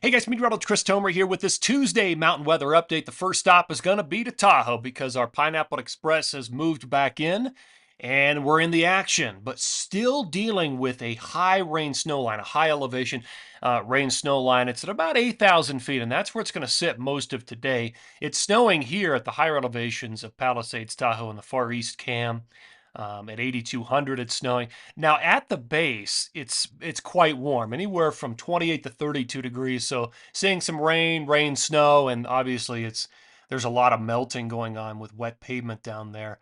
Hey guys, Meteorologist Chris Tomer here with this Tuesday mountain weather update. The first stop is going to be to Tahoe because our Pineapple Express has moved back in and we're in the action, but still dealing with a high rain snow line, a high elevation rain snow line. It's at about 8,000 feet, and that's where it's going to sit most of today. It's snowing here at the higher elevations of Palisades, Tahoe, and the Far East Cam. At 8,200, it's snowing. Now at the base, it's quite warm, anywhere from 28 to 32 degrees. So seeing some rain, snow, and obviously there's a lot of melting going on with wet pavement down there.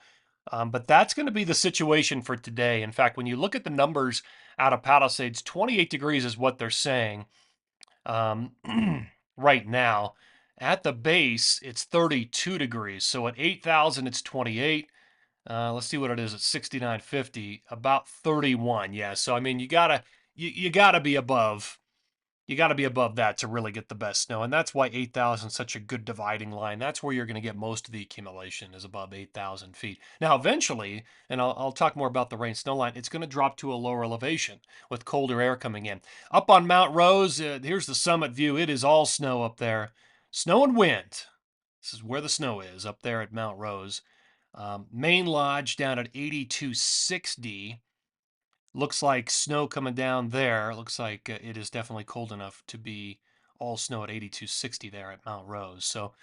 But that's going to be the situation for today. In fact, when you look at the numbers out of Palisades, 28 degrees is what they're saying um, right now. At the base, it's 32 degrees. So at 8,000, it's 28. Let's see what it is at 69.50, about 31. Yeah, so I mean, you gotta be above that to really get the best snow, and that's why 8,000 is such a good dividing line. That's where you're going to get most of the accumulation is above 8,000 feet. Now, eventually, and I'll talk more about the rain snow line, it's going to drop to a lower elevation with colder air coming in. Up on Mount Rose, here's the summit view. It is all snow up there, snow and wind. This is where the snow is up there at Mount Rose. Main Lodge down at 8260. Looks like snow coming down there. Looks like it is definitely cold enough to be all snow at 8260 there at Mount Rose. So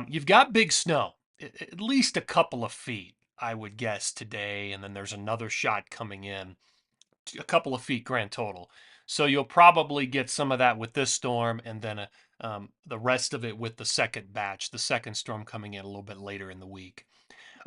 you've got big snow, at least a couple of feet, I would guess, today. And then there's another shot coming in, a couple of feet grand total. So you'll probably get some of that with this storm and then the rest of it with the second batch, the second storm coming in a little bit later in the week.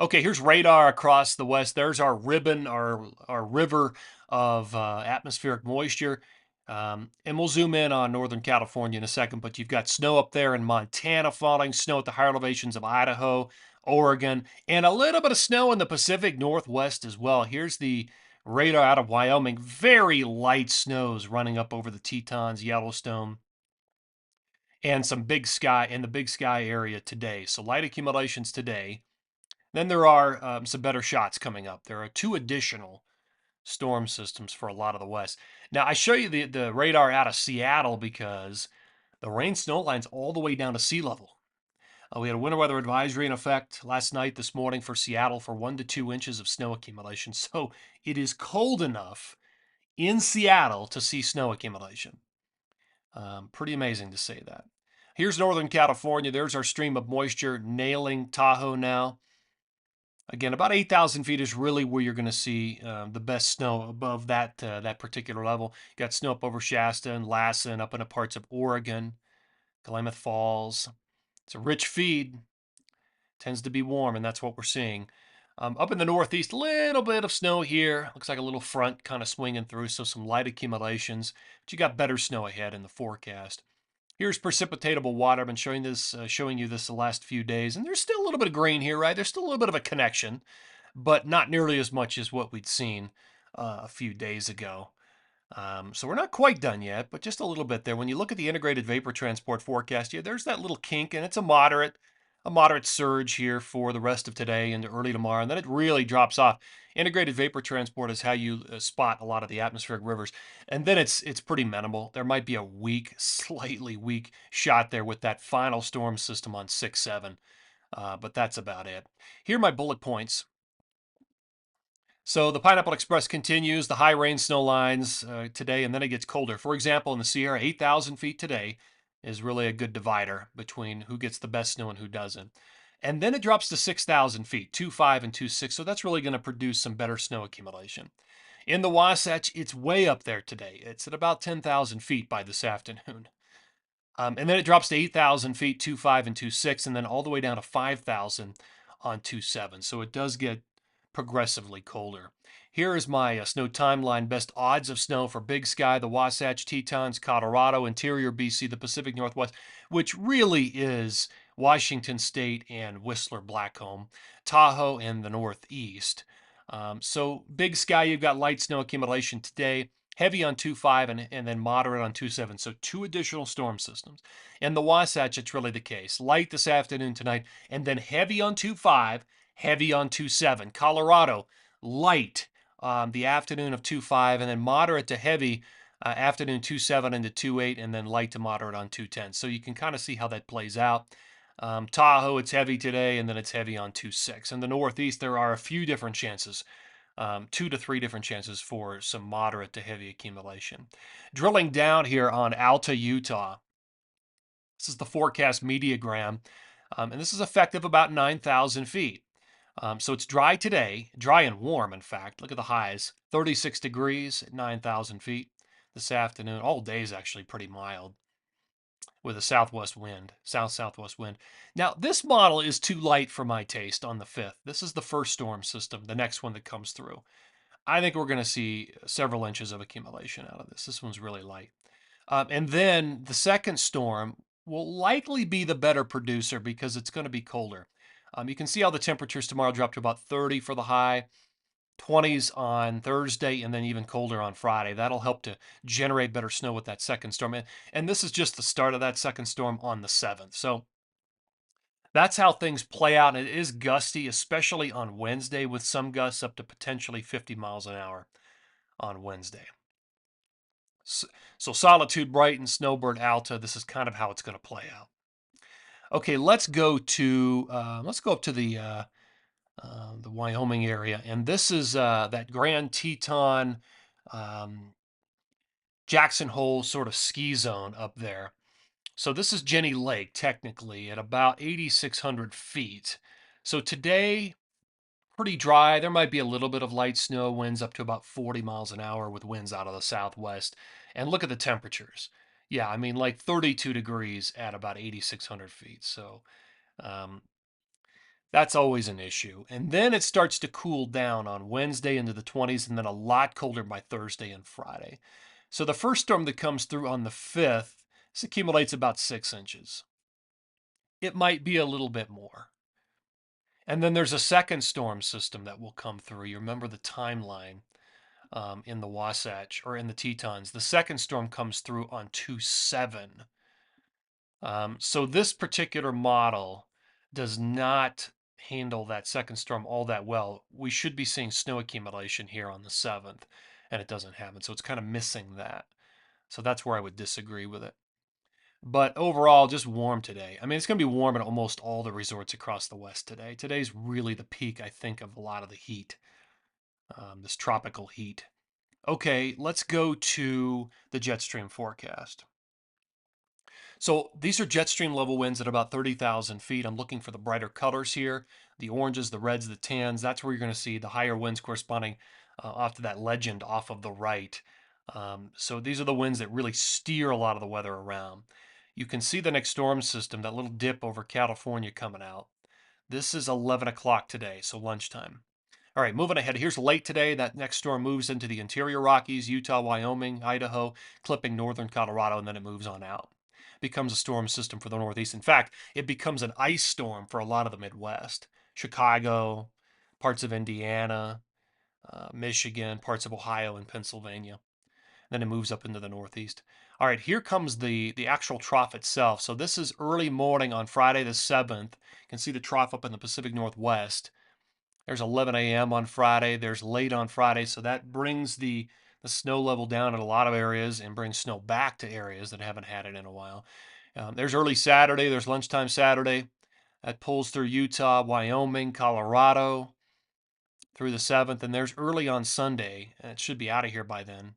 Okay, here's radar across the west. There's our ribbon, our river of atmospheric moisture. And we'll zoom in on Northern California in a second, but you've got snow up there in Montana falling, snow at the higher elevations of Idaho, Oregon, and a little bit of snow in the Pacific Northwest as well. Here's the radar out of Wyoming. Very light snows running up over the Tetons, Yellowstone, and some big sky in the big sky area today. So light accumulations today. Then there are some better shots coming up. There are two additional storm systems for a lot of the west. Now, I show you the radar out of Seattle because the rain snow line's all the way down to sea level. We had a winter weather advisory in effect last night, this morning for Seattle for 1 to 2 inches of snow accumulation. So it is cold enough in Seattle to see snow accumulation. Pretty amazing to say that. Here's Northern California. There's our stream of moisture nailing Tahoe now. Again, about 8,000 feet is really where you're going to see the best snow above that particular level. You got snow up over Shasta and Lassen, up into parts of Oregon, Klamath Falls. It's a rich feed, tends to be warm, and that's what we're seeing. Up in the northeast, a little bit of snow here. Looks like a little front kind of swinging through, so some light accumulations. But you got better snow ahead in the forecast. Here's precipitatable water. I've been showing you this the last few days, and there's still a little bit of green here, right? There's still a little bit of a connection, but not nearly as much as what we'd seen a few days ago. So we're not quite done yet, but just a little bit there. When you look at the integrated vapor transport forecast, yeah, there's that little kink, and it's a moderate surge here for the rest of today into early tomorrow, and then it really drops off. Integrated vapor transport is how you spot a lot of the atmospheric rivers, and then it's pretty minimal. There might be a weak, slightly weak shot there with that final storm system on 6-7, but that's about it. Here are my bullet points. So the Pineapple Express continues the high rain snow lines today, and then it gets colder. For example, in the Sierra, 8,000 feet today is really a good divider between who gets the best snow and who doesn't. And then it drops to 6,000 feet, 2.5 and 2.6. So that's really going to produce some better snow accumulation. In the Wasatch, it's way up there today. It's at about 10,000 feet by this afternoon. And then it drops to 8,000 feet, 2.5 and 2.6, and then all the way down to 5,000 on 2.7. So it does get progressively colder. Here is my snow timeline. Best odds of snow for Big Sky, the Wasatch, Tetons, Colorado, interior BC, the Pacific Northwest, which really is Washington State and Whistler Blackcomb, Tahoe, and the Northeast. So Big Sky, you've got light snow accumulation today, heavy on 2.5 and then moderate on 2.7. So two additional storm systems. In the Wasatch, it's really the case. Light this afternoon, tonight, and then heavy on 2.5, heavy on 2.7. Colorado, light the afternoon of 2.5, and then moderate to heavy Afternoon 2.7 into 2.8, and then light to moderate on 2.10. So you can kind of see how that plays out. Tahoe, it's heavy today, and then it's heavy on 2.6. In the Northeast, there are a few different chances, 2 to 3 different chances for some moderate to heavy accumulation. Drilling down here on Alta, Utah. This is the forecast mediagram, and this is effective about 9,000 feet. So it's dry today, dry and warm, in fact. Look at the highs, 36 degrees at 9,000 feet this afternoon. All day is actually pretty mild with a southwest wind, south-southwest wind. Now, this model is too light for my taste on the 5th. This is the first storm system, the next one that comes through. I think we're going to see several inches of accumulation out of this. This one's really light. And then the second storm will likely be the better producer because it's going to be colder. You can see how the temperatures tomorrow drop to about 30 for the high, 20s on Thursday, and then even colder on Friday. That'll help to generate better snow with that second storm. And this is just the start of that second storm on the 7th. So that's how things play out. And it is gusty, especially on Wednesday, with some gusts up to potentially 50 miles an hour on Wednesday. So Solitude, Brighton, Snowbird, Alta. This is kind of how it's going to play out. Okay, let's go up to the Wyoming area, and this is that Grand Teton, Jackson Hole sort of ski zone up there. So this is Jenny Lake, technically, at about 8,600 feet. So today, pretty dry. There might be a little bit of light snow, winds up to about 40 miles an hour with winds out of the southwest. And look at the temperatures. Yeah, I mean, like 32 degrees at about 8,600 feet. So um, that's always an issue. And then it starts to cool down on Wednesday into the 20s, and then a lot colder by Thursday and Friday. So the first storm that comes through on the 5th, this accumulates about 6 inches. It might be a little bit more. And then there's a second storm system that will come through. You remember the timeline in the Wasatch or in the Tetons. The second storm comes through on 2/7. So this particular model does not handle that second storm all that well. We should be seeing snow accumulation here on the 7th, and it doesn't happen. So it's kind of missing that. So that's where I would disagree with it. But overall, just warm today. I mean, it's going to be warm at almost all the resorts across the West today. Today's really the peak, I think, of a lot of the heat, this tropical heat. Okay, let's go to the jet stream forecast. So these are jet stream level winds at about 30,000 feet. I'm looking for the brighter colors here, the oranges, the reds, the tans. That's where you're going to see the higher winds corresponding off to that legend off of the right. So these are the winds that really steer a lot of the weather around. You can see the next storm system, that little dip over California coming out. This is 11 o'clock today, so lunchtime. All right, moving ahead. Here's late today. That next storm moves into the interior Rockies, Utah, Wyoming, Idaho, clipping northern Colorado, and then it moves on out. Becomes a storm system for the Northeast. In fact, it becomes an ice storm for a lot of the Midwest. Chicago, parts of Indiana, Michigan, parts of Ohio and Pennsylvania. Then it moves up into the Northeast. All right, here comes the actual trough itself. So this is early morning on Friday the 7th. You can see the trough up in the Pacific Northwest. There's 11 a.m. on Friday. There's late on Friday. So that brings the snow level down in a lot of areas and brings snow back to areas that haven't had it in a while. There's early Saturday. There's lunchtime Saturday. That pulls through Utah, Wyoming, Colorado through the 7th. And there's early on Sunday. And it should be out of here by then.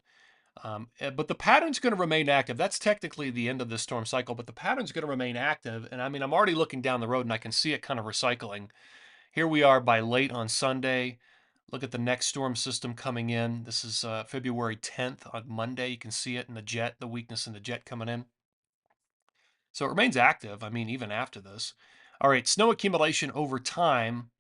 But the pattern's going to remain active. That's technically the end of this storm cycle, but the pattern's going to remain active. And I mean, I'm already looking down the road and I can see it kind of recycling. Here we are by late on Sunday. Look at the next storm system coming in. This is February 10th on Monday. You can see it in the jet, the weakness in the jet coming in. So it remains active, I mean, even after this. All right, snow accumulation over time.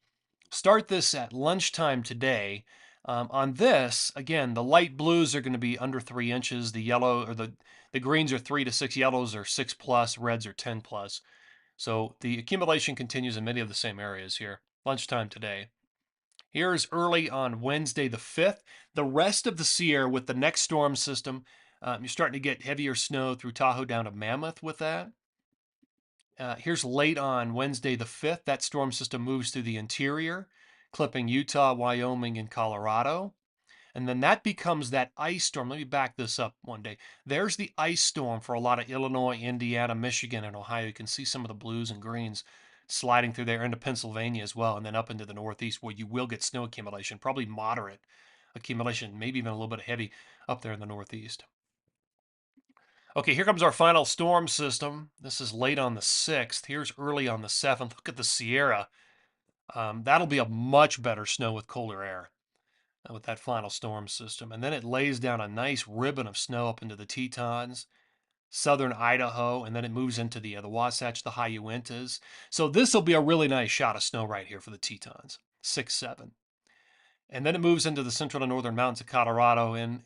Start this at lunchtime today. On this, again, the light blues are going to be under 3 inches. The yellow or the greens are 3 to 6. Yellows are 6 plus. Reds are 10 plus. So the accumulation continues in many of the same areas here. Lunchtime today. Here's early on Wednesday the 5th. The rest of the Sierra with the next storm system, you're starting to get heavier snow through Tahoe down to Mammoth with that. Here's late on Wednesday the 5th. That storm system moves through the interior, clipping Utah, Wyoming, and Colorado. And then that becomes that ice storm. Let me back this up one day. There's the ice storm for a lot of Illinois, Indiana, Michigan, and Ohio. You can see some of the blues and greens sliding through there into Pennsylvania as well, and then up into the Northeast where you will get snow accumulation, probably moderate accumulation, maybe even a little bit heavy up there in the Northeast. Okay, here comes our final storm system. This is late on the 6th. Here's early on the 7th. Look at the Sierra. That'll be a much better snow with colder air with that final storm system. And then it lays down a nice ribbon of snow up into the Tetons, southern Idaho, and then it moves into the Wasatch, the high Uintas. So this will be a really nice shot of snow right here for the Tetons, 6, 7. And then it moves into the central and northern mountains of Colorado, and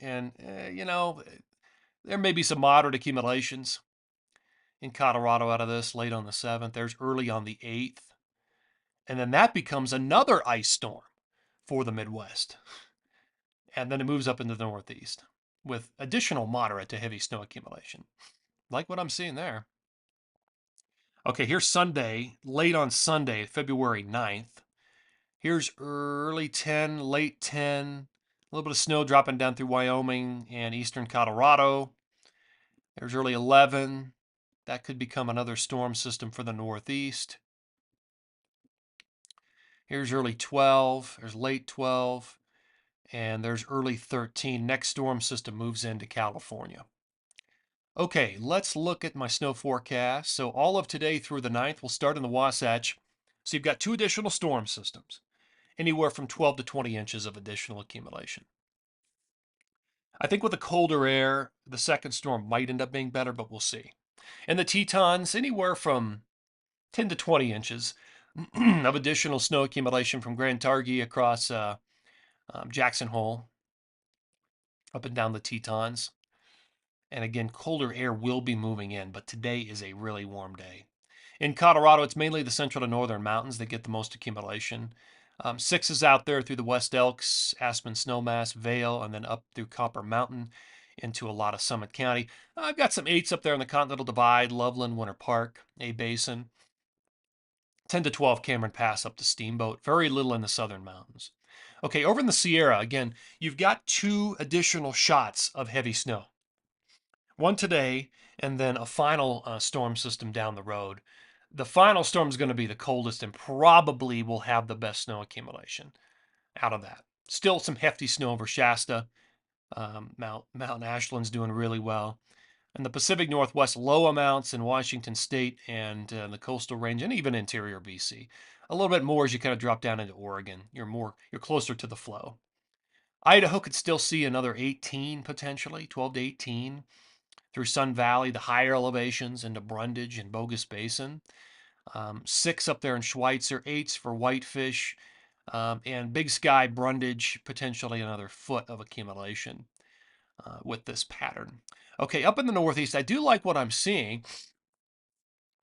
there may be some moderate accumulations in Colorado out of this late on the 7th. There's early on the 8th. And then that becomes another ice storm for the Midwest. And then it moves up into the Northeast with additional moderate to heavy snow accumulation. Like what I'm seeing there. Okay, here's Sunday, late on Sunday, February 9th. Here's early 10, late 10, a little bit of snow dropping down through Wyoming and eastern Colorado. There's early 11. That could become another storm system for the Northeast. Here's early 12. There's late 12. And there's early 13. Next storm system moves into California. Okay, let's look at my snow forecast. So all of today through the 9th will start in the Wasatch. So you've got 2 additional storm systems, anywhere from 12 to 20 inches of additional accumulation. I think with the colder air, the second storm might end up being better, but we'll see. And the Tetons, anywhere from 10 to 20 inches of additional snow accumulation from Grand Targhee across Jackson Hole, up and down the Tetons. And again, colder air will be moving in, but today is a really warm day. In Colorado, it's mainly the central to northern mountains that get the most accumulation. 6 is out there through the West Elks, Aspen Snowmass, Vail, and then up through Copper Mountain into a lot of Summit County. I've got some 8s up there in the Continental Divide, Loveland, Winter Park, A Basin. 10 to 12 Cameron Pass up to Steamboat. Very little in the southern mountains. Okay, over in the Sierra, again, you've got 2 additional shots of heavy snow. One today, and then a final storm system down the road. The final storm is going to be the coldest and probably will have the best snow accumulation out of that. Still some hefty snow over Shasta. Mount Ashland's doing really well. And the Pacific Northwest, low amounts in Washington State and the coastal range, and even interior BC. A little bit more as you kind of drop down into Oregon. You're closer to the flow. Idaho could still see another 18 potentially, 12 to 18 through Sun Valley, the higher elevations into Brundage and Bogus Basin. 6 up there in Schweitzer, 8s for Whitefish, and Big Sky, Brundage, potentially another foot of accumulation with this pattern. Okay, up in the Northeast, I do like what I'm seeing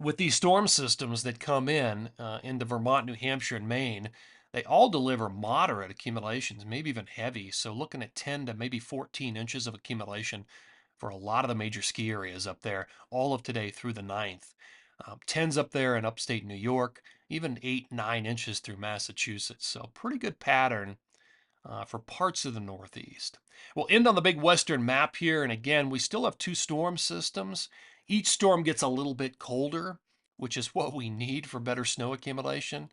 with these storm systems that come in into Vermont, New Hampshire, and Maine. They all deliver moderate accumulations, maybe even heavy. So looking at 10 to maybe 14 inches of accumulation for a lot of the major ski areas up there, all of today through the 9th. 10s up there in upstate New York, even 8, 9 inches through Massachusetts. So pretty good pattern for parts of the Northeast. We'll end on the big western map here. And again, we still have 2 storm systems. Each storm gets a little bit colder, which is what we need for better snow accumulation.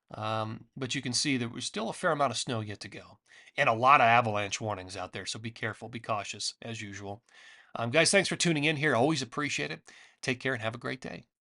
But you can see that there's still a fair amount of snow yet to go. And a lot of avalanche warnings out there. So be careful, be cautious, as usual. Guys, thanks for tuning in here. Always appreciate it. Take care and have a great day.